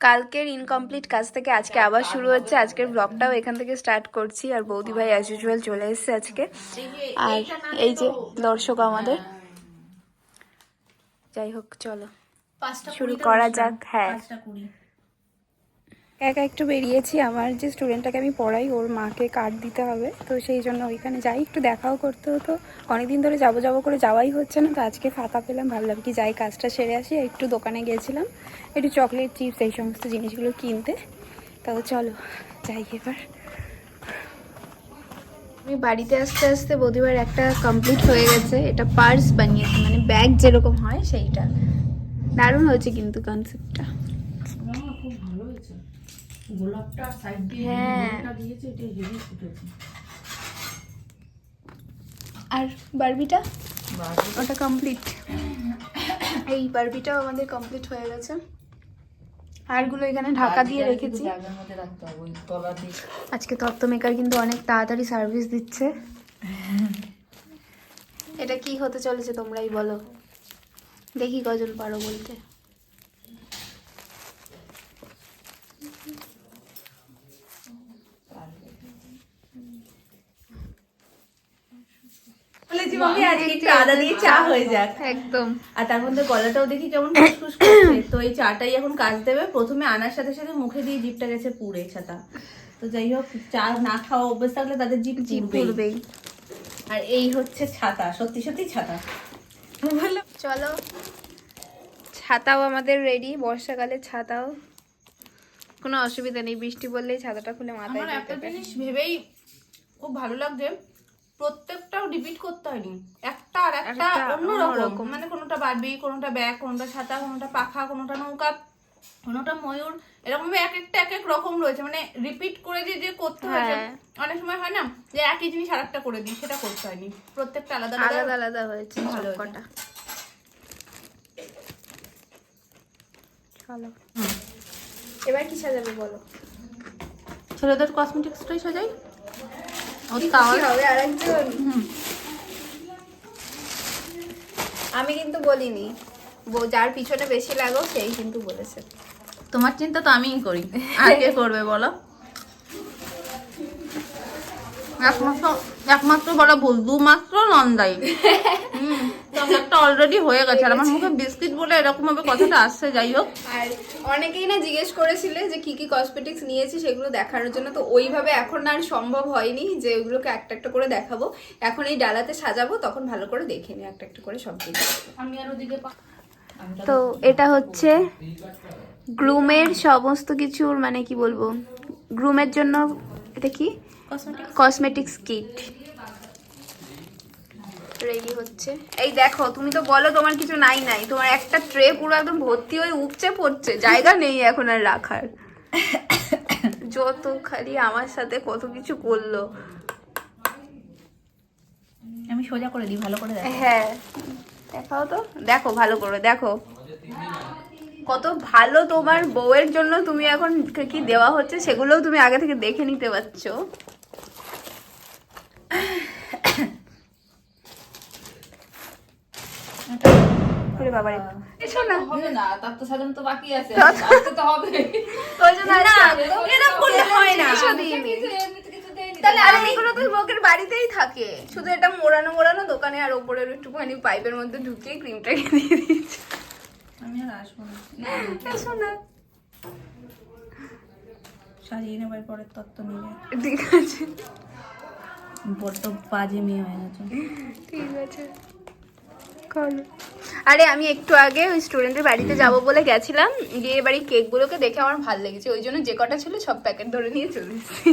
কালকের ইনকমপ্লিট কাজ থেকে আজকে আবার শুরু হচ্ছে। আজকের ব্লগটাও এখান থেকে স্টার্ট করছি। আর বৌদি ভাই অ্যাজ ইউজুয়াল চলে এসেছে আজকে। আর এই যে দর্শক আমাদের, যাই হোক চলো শুরু করা যাক। হ্যাঁ, একা একটু বেরিয়েছি। আমার যে স্টুডেন্টটাকে আমি পড়াই, ওর মাকে কার্ড দিতে হবে, তো সেই জন্য ওইখানে যাই, একটু দেখাও করতে হতো। অনেকদিন ধরে যাবো যাবো করে যাওয়াই হচ্ছে না, তো আজকে ফাঁকা পেলাম, ভাবলাম কি যাই কাজটা সেরে আসি। একটু দোকানে গিয়েছিলাম একটু চকলেট চিপস এই সমস্ত জিনিসগুলো কিনতে। তাও চলো যাই এবার। আমি বাড়িতে আসতে আসতে বৌদিবার একটা কমপ্লিট হয়ে গেছে। এটা পার্স বানিয়েছে, মানে ব্যাগ যেরকম হয় সেইটা। দারুণ হয়েছে কিন্তু কনসেপ্টটা। খুব ভালো হয়েছে। গোলাপটা সাইড দিয়ে গোলাপটা দিয়েছে, এটা হেভি ফুটেছে। আর বারবিটা ওটা কমপ্লিট। এই বারবিটাও আমাদের কমপ্লিট হয়ে গেছে। আরগুলো এখানে ঢাকা দিয়ে রেখেছি। আজকে তত্ত্ব মেকার কিন্তু অনেক তাড়াতাড়ি সার্ভিস দিচ্ছে। এটা কি হতে চলেছে তোমরাই বলো, দেখি কজন পারো বলতে। আদা দিয়ে চা হয়ে যাক একদম। আর তার মধ্যে গলাটাও দেখি কেমন ফুসফুস করছে। তো এই চাটাই এখন কাজ দেবে। প্রথমে আনার সাথে সাথে মুখে দিয়ে জিভটা গেছে পুড়ে ছাতা। তো যাই হোক, চা না খাওয়া অভ্যেস থাকলে তাদের জিভ পুড়বেই। আর এই হচ্ছে ছাতা, সত্যি সত্যি ছাতা। চলো, ছাতাও আমাদের রেডি। বর্ষাকালে ছাতাও কোনো অসুবিধা নেই, বৃষ্টি বললেই ছাতাটা খুলে মাথায় আমার একটা জিনিস ভেবেই খুব ভালো লাগছে, প্রত্যেকটাও রিপিট করতে হয়নি, একটা আর একটা অন্যরকম। মানে কোনোটা বারবি, কোনোটা ব্যাগ, কোনোটা ছাতা, কোনোটা পাখা, কোনোটা নৌকা, কোনোটা ময়ূর, এরকম এক একটা এক এক রকম রয়েছে। মানে রিপিট করে যে করতে হয়েছে। অনেক সময় হয় না যে একই জিনিস আরেকটা করে দিই, সেটা করতে হয়নি, প্রত্যেকটা আলাদা আলাদা আলাদা হয়েছে। ভালো কটা চলো এবার কি সাজাবে বলো। ছেলেদের কসমেটিক্সটাই সাজাই। আমি কিন্তু বলিনি, যার পিছনে বেশি লাগো সেই কিন্তু বলেছে। তোমার চিন্তা তো আমিই করি, আর কে করবে বলো। একমাত্র বলা ভুল, দুমাত্র নন্দাই। একটা অলরেডি হয়ে গেছে। আর আমার মুখে বিস্কিট বলে এরকম ভাবে কথাটা আসছে। যাই হোক, আর অনেকেই না জিজ্ঞেস করেছিলে যে কি কি কসমেটিক্স নিয়েছি সেগুলো দেখানোর জন্য। তো ওইভাবে এখন আর সম্ভব হয়নি যে ওইগুলোকে একটা একটা করে দেখাবো। এখন এই ডালাতে সাজাবো, তখন ভালো করে দেখে নিই একটা একটা করে সব জিনিস। আমি আর ওদিকে তো এটা হচ্ছে গ্রুমের সমস্ত কিছুর, মানে কি বলবো, গ্রুমের জন্য এটা কি কসমেটিক্স কিট রেডি হচ্ছে। এই দেখো, তুমি তো বলো তোমার কিছু নাই, তোমার একটা ট্রে পুরো একদম ভর্তি হয়ে উপচে পড়ছে, জায়গা নেই এখন আর রাখার। যত খালি আমার সাথে কত কিছু করলো। আমি সোজা করে দিই, ভালো করে দেখো। হ্যাঁ দেখাও তো, দেখো ভালো করে দেখো কত ভালো তোমার বউয়ের জন্য তুমি এখন কি দেওয়া হচ্ছে সেগুলোও তুমি আগে থেকে দেখে নিতে পারছো। বাবারে হবে না, তার তো সাজানো তো বাকি আছে, তো হবে। তাহলে আর এগুলো তো বউকের বাড়িতেই থাকে, শুধু এটা মোড়ানো মোড়ানো দোকানে আর ওপরের একটুখানি পাইপের মধ্যে ঢুকিয়ে ক্রিমটাকে দিয়ে দিয়েছে। আমি আর আসবো না, এসো না, সাজিয়ে নেবার পরের তত্ত্ব নিয়ে। ঠিক আছে, বড্ড বাজে মেয়ে হয়ে গেছে। ঠিক আছে। আরে আমি একটু আগে ওই স্টুডেন্টের বাড়িতে যাব বলে গেছিলাম, গিয়ে বাড়ির কেকগুলোকে দেখে আমার ভালো লেগেছে, ওই জন্য যে কটা ছিল সব প্যাকেট ধরে নিয়ে চলে এসেছি।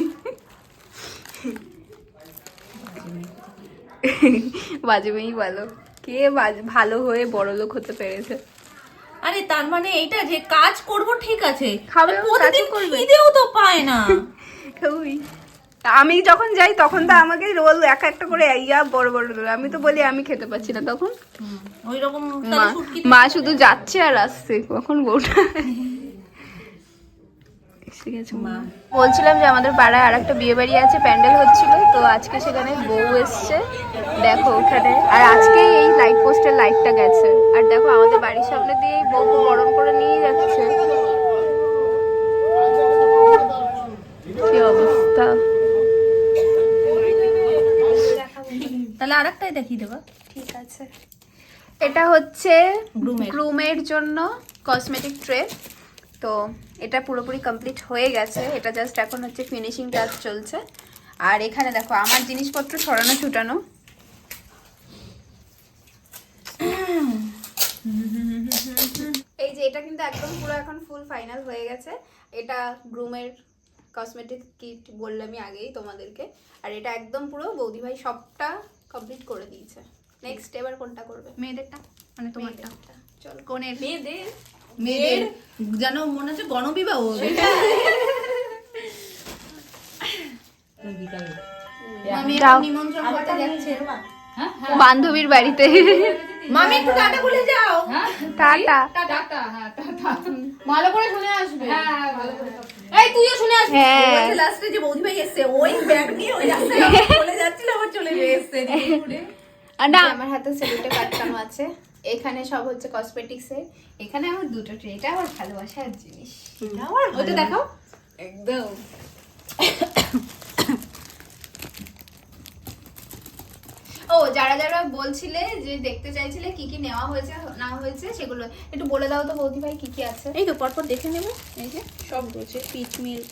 বাজে মেয়েই ভালো, কে ভালো হয়ে বড় লোক হতে পেরেছে। আরে তার মানে এইটা যে কাজ করব ঠিক আছে, খাবে প্রতিদিন খিদেও তো পায় না। আমি যখন যাই তখন তো আমাকে রোল এক একটা করে বড় বড় রোল, আমি তো বলি আমি খেতে পাচ্ছি না, তখন ওইরকম মা শুধু যাচ্ছে আর আসছে, কখন বউটা এসে গেছে। বলছিলাম যে আমাদের পাড়ায় আর একটা বিয়ে বাড়ি আছে, প্যান্ডেল হচ্ছিল, তো আজকে সেখানে বউ এসছে, দেখো ওখানে। আর আজকে এই লাইট পোস্টের লাইটটা গেছে, আর দেখো আমাদের বাড়ির সামনে দিয়ে বউকে বরণ করে নিয়ে যাচ্ছে। একটাই দেখিয়ে দেবা। ঠিক আছে, এটা হচ্ছে Groom-এর। গ্রুমের জন্য কসমেটিক ট্রে। তো এটা পুরোপুরি কমপ্লিট হয়ে গেছে, এটা জাস্ট এখন হচ্ছে ফিনিশিং টাচ চলছে। আর এখানে দেখো আমার জিনিসপত্র ছড়ানো ছুটানো। এই যে এটা কিন্তু একদম পুরো এখন ফুল ফাইনাল হয়ে গেছে। এটা গ্রুমের কসমেটিক কিট বললামই আগেই তোমাদেরকে। আর এটা একদম পুরো বৌদি ভাই সবটা কমপ্লিট করে দিয়েছে। নেক্সট এবার কোনটা করবে? মেয়েদেরটা মানে তোমারটা। মেয়েদেরটা। চলো কোনের মেয়েদের যেন মনে হচ্ছে গণবিবাহ হবে। মামি যাও। এখন নিমন্ত্রণ করতে যাচ্ছে বান্ধবীর বাড়িতে। মামি একটু টাটা বলে যাও। টাটা। ভালো করে শুনে আসবে। এই তুইও শুনে আসবি। হ্যাঁ। বলছে লাস্টে যে বৌদি ভাই এসেছে ওই ব্যাগ নিয়ে ওই রাস্তায় চলে যাচ্ছিল, আবার চলে এসেছে ঘুরে। না আমার হাতে সেলুটে কাটকানো আছে। এখানে সব হচ্ছে কসমেটিক্সের। এখানে আমার দুটো ট্রে, এটা আমার ভালোবাসার জিনিস। ওটা দেখাও একদম। ও যারা যারা বলছিলে যে দেখতে চাইছিলে কি কি নেওয়া হয়েছে না হয়েছে সেগুলো একটু বলে দাও তো বৌদি ভাই, কি কি আছে? এই তো পরপর দেখে নেব। এই যে সব রয়েছে, পিচ মিল্ক,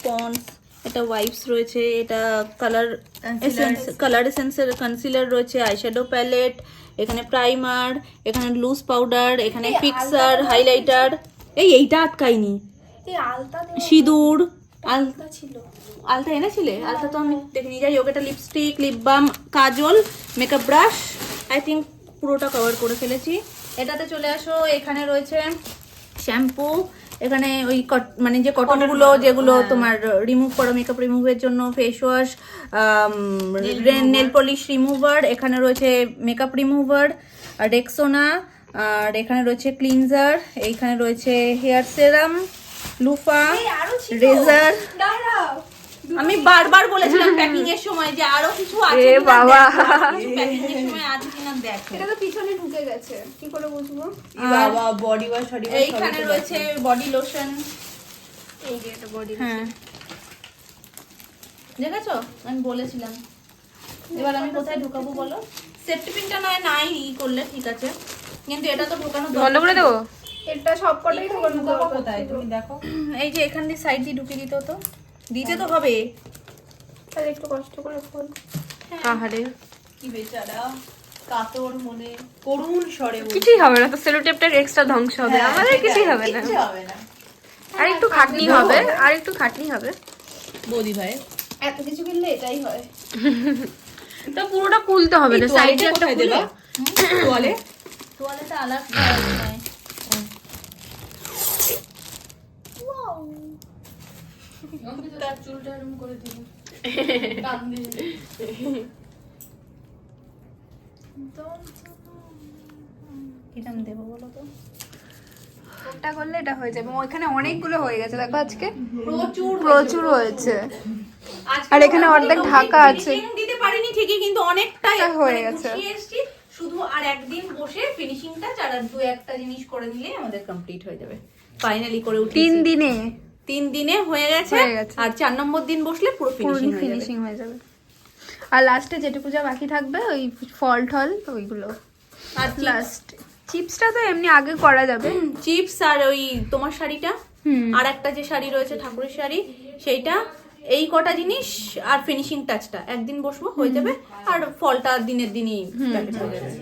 পন্ডস, এটা ওয়াইপস রয়েছে, এটা কালার এসেন্সের কনসিলার রয়েছে, আইশ্যাডো প্যালেট, এখানে প্রাইমার, এখানে লুজ পাউডার, এখানে ফিক্সার, হাইলাইটার। এইটা আটকাইনি। এই আলতা সিঁদুর, আলতা ছিল। আলতা এনেছিলে? আলতা তো আমি দেখিনি। যাই হোক, এটা lipstick, lip balm, kajal, makeup brush, I think পুরোটা কভার করে ফেলেছি। এটাতে চলে আসো, এখানে রয়েছে শ্যাম্পু, এখানে ওই মানে যে কটনগুলো যেগুলো তোমার রিমুভ করো মেকআপ রিমুভের জন্য, face wash, nail polish remover, এখানে রয়েছে মেকআপ রিমুভার, রেক্সোনা, আর এখানে রয়েছে ক্লিনজার, এইখানে রয়েছে হেয়ার সেরাম, লুফা, রেজার। আমি বারবার বলেছিলাম প্যাকিং এর সময় যে আরো কিছু আছে এ কিনা বাবা। দেখো, প্যাকিং এর সময় আছে কিনা দেখো। এটা তো পিছনে ঢুকে গেছে, কি করে বুঝবো? বাবা বডি ওয়াশ, এইখানে রয়েছে বডি লোশন। এই যে এটা বডি। হ্যাঁ দেখেছো, আমি বলেছিলাম। এবার আমি কোথায় ঢুকাবো বলো? সেফটি পিনটা নাই করলে ঠিক আছে, কিন্তু এটা তো ঢোকানো বন্ধ করে দেবো। এটা সব কটাই ঢোকানো কোথায় তুমি দেখো। এই যে এখান দিয়ে সাইড দিয়ে ঢুকিয়ে দিতে হতো, দিতে তো হবে। তাহলে একটু কষ্ট করে খোল। আহারে কি বেচারা কাতর মনে করুণ স্বরে বলছে। কিছুই হবে না তো, সেলো টেপটার এক্সট্রা ধ্বংস হবে, আমাদের কিছুই হবে না। কিচ্ছু হবে না। আর একটু খাটনি হবে, আর একটু খাটনি হবে। বৌদি ভাই এত কিছু কিনলে এটাই হয়। তো পুরোটা খুলতে হবে না, সাইডে একটা খুলে তোয়ালেটা আলাদা নয়। তার চুলটা এরকম করে দিল টান দিয়ে। কিরম দেবো বলো তো? কোনটা করলে এটা হয়ে যাবে? ওইখানে অনেকগুলো হয়ে গেছে দেখো, আজকে প্রচুর হয়েছে। আর এখানে অর্ধেক ঢাকা আছে। finishing দিতে পারিনি ঠিকই, কিন্তু অনেকটাই হয়ে মানে গেছে। গুছিয়ে এসেছি। শুধু আর একদিন বসে ফিনিশিংটা আর দু একটা জিনিস করে নিলে আমাদের কমপ্লিট হয়ে যাবে। ফাইনালি করে উঠেছি 3 দিনে 3 দিনে হয়ে গেছে। আর 4 নম্বর দিন বসলে পুরো ফিনিশিং ফিনিশিং হয়ে যাবে। আর লাস্টে যেটুকু যা বাকি থাকবে ওই ফল টল ওইগুলো। আর লাস্ট চিপসটা তো এমনি আগে করা যাবে। চিপস আর ওই তোমার শাড়িটা, আর একটা যে শাড়ি রয়েছে ঠাকুরের শাড়ি, সেইটা, এই কটা জিনিস আর ফিনিশিং টাচটা একদিন বসবো হয়ে যাবে। আর ফলটা দিনের দিনই packet হয়ে যাবে।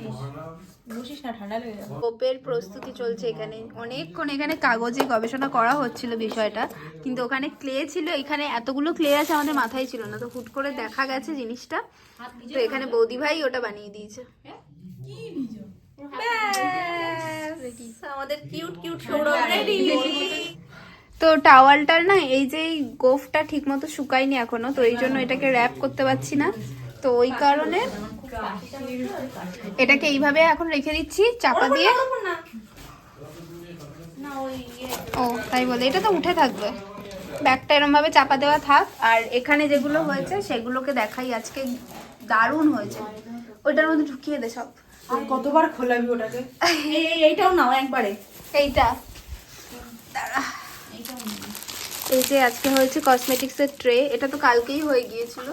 বসিস না, ঠান্ডা লেগে যাবে। গোপের প্রস্তুতি চলছে এখানে অনেকক্ষণ। এখানে কাগজে গবেষণা করা হচ্ছিল বিষয়টা, কিন্তু ওখানে ক্লে ছিল, এখানে এতগুলো ক্লে আছে আমাদের মাথায় ছিল না, তো হুট করে দেখা গেছে জিনিসটা, তো এখানে বৌদি ভাই ওটা বানিয়ে দিয়েছে। আমাদের কিউট কিউট সৌরভ রেডি। তো টাওয়ালটার না এই যে গোফটা ঠিক মতো শুকায়নি এখনো, তো এই জন্য এটাকে র্যাপ করতে পারছি না, তো ওই কারণে এটাকে এইভাবে এখন রেখে দিচ্ছি চাপা দিয়ে। ও তাই বলে, এটা তো উঠে থাকবে, ব্যাগটা এরম ভাবে চাপা দেওয়া থাক। আর এখানে যেগুলো হয়েছে সেগুলোকে দেখাই আজকে, দারুণ হয়েছে। ওইটার মধ্যে ঢুকিয়ে দে সব। আর কতবার খোলাবি ওটাকে? এইটাও নাও একবারে। এইটা দাঁড়া, এই যে আজকে হয়েছে কসমেটিক্সের ট্রে, এটা তো কালকেই হয়ে গিয়েছিল।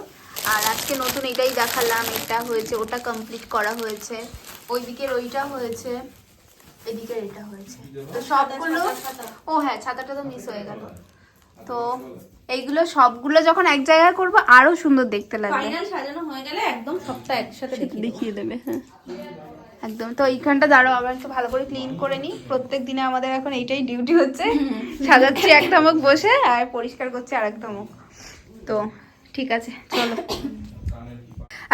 আর আজকে নতুন এটাই দেখালাম, এটা হয়েছে, ওটা কমপ্লিট করা হয়েছে, ওইদিকের ওইটা হয়েছে, এদিকের এটা হয়েছে। তো সবগুলো, ও হ্যাঁ ছাতাটা তো মিস হয়ে গেল। তো এইগুলো সবগুলো যখন এক জায়গায় করব আরো সুন্দর দেখতে লাগবে। ফাইনাল সাজানো হয়ে গেলে একদম সবটা একসাথে দেখিয়ে দেবে। হ্যাঁ একদম। তো এইখানটা দাঁড়াও আবার একটু ভালো করে ক্লিন করে নিই। প্রত্যেক দিনে আমাদের এখন এইটাই ডিউটি হচ্ছে, সাজাচ্ছি এক ধমক বসে আর পরিষ্কার করছি আর এক ধমক। তো ঠিক আছে চলো।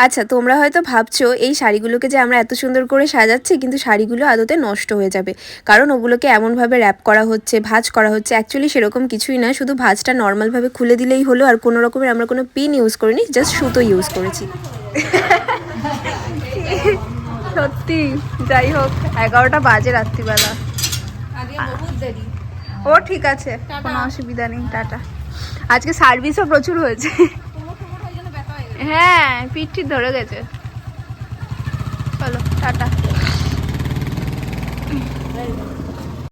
আচ্ছা তোমরা হয়তো ভাবছো এই শাড়িগুলোকে যে আমরা এত সুন্দর করে সাজাচ্ছি, কিন্তু শাড়িগুলো আদতে নষ্ট হয়ে যাবে, কারণ ওগুলোকে এমনভাবে র্যাপ করা হচ্ছে, ভাঁজ করা হচ্ছে। অ্যাকচুয়ালি সেরকম কিছুই না, শুধু ভাঁজটা নর্মালভাবে খুলে দিলেই হলো, আর কোনো রকমের আমরা কোনো পিন ইউজ করিনি, জাস্ট সুতো ইউজ করেছি। সত্যি যাই হোক 11টা বাজে রাত্রিবেলা। আজকে বহুত দেরি। ও ঠিক আছে, কোনো অসুবিধা নেই, টাটা। আজকে সার্ভিসও প্রচুর হয়েছে। হ্যাঁ পিঠ ঠিক ধরে গেছে। চলো টাটা।